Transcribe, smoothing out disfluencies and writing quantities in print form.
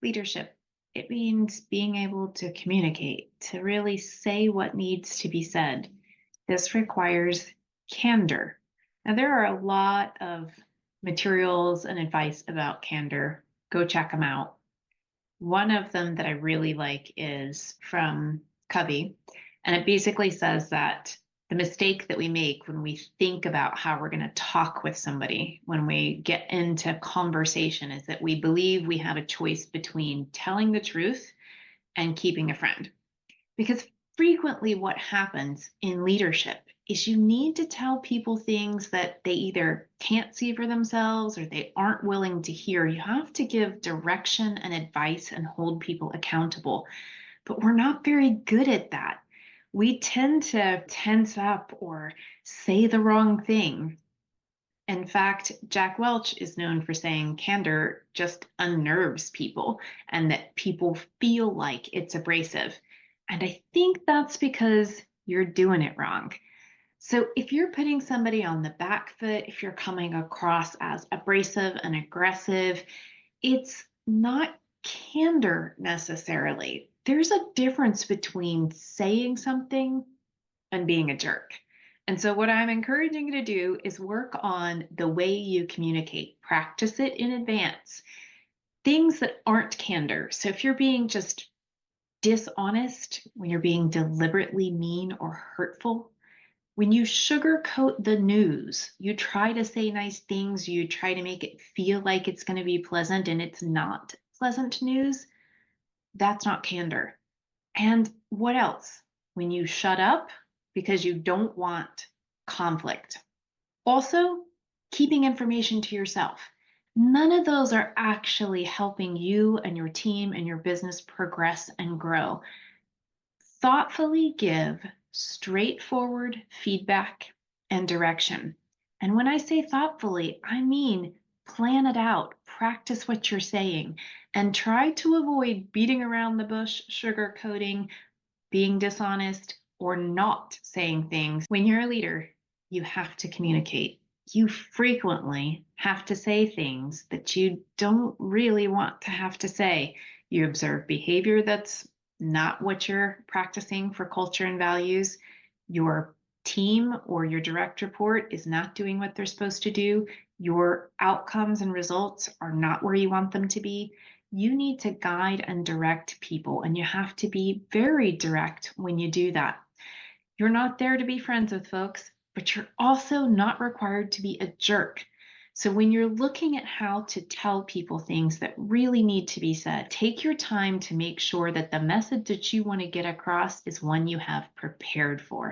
Leadership. It means being able to communicate, to really say what needs to be said. This requires candor. Now, there are a lot of materials and advice about candor. Go check them out. One of them that I really like is from Covey, and it basically says that the mistake that we make when we think about how we're going to talk with somebody, when we get into conversation, is that we believe we have a choice between telling the truth and keeping a friend. Because frequently, what happens in leadership is you need to tell people things that they either can't see for themselves or they aren't willing to hear. You have to give direction and advice and hold people accountable. But we're not very good at that. We tend to tense up or say the wrong thing. In fact, Jack Welch is known for saying candor just unnerves people and that people feel like it's abrasive. And I think that's because you're doing it wrong. So if you're putting somebody on the back foot, if you're coming across as abrasive and aggressive, it's not candor necessarily. There's a difference between saying something and being a jerk. And so, what I'm encouraging you to do is work on the way you communicate, practice it in advance. Things that aren't candor. So, if you're being just dishonest, when you're being deliberately mean or hurtful, when you sugarcoat the news, you try to say nice things, you try to make it feel like it's going to be pleasant and it's not pleasant news, that's not candor. And what else? When you shut up because you don't want conflict. Also, keeping information to yourself. None of those are actually helping you and your team and your business progress and grow. Thoughtfully give straightforward feedback and direction. And when I say thoughtfully, I mean plan it out, practice what you're saying, and try to avoid beating around the bush, sugarcoating, being dishonest, or not saying things. When you're a leader, you have to communicate. You frequently have to say things that you don't really want to have to say. You observe behavior that's not what you're practicing for culture and values. Your team or your direct report is not doing what they're supposed to do. Your outcomes and results are not where you want them to be. You need to guide and direct people, and you have to be very direct when you do that. You're not there to be friends with folks, but you're also not required to be a jerk. So when you're looking at how to tell people things that really need to be said, take your time to make sure that the message that you want to get across is one you have prepared for.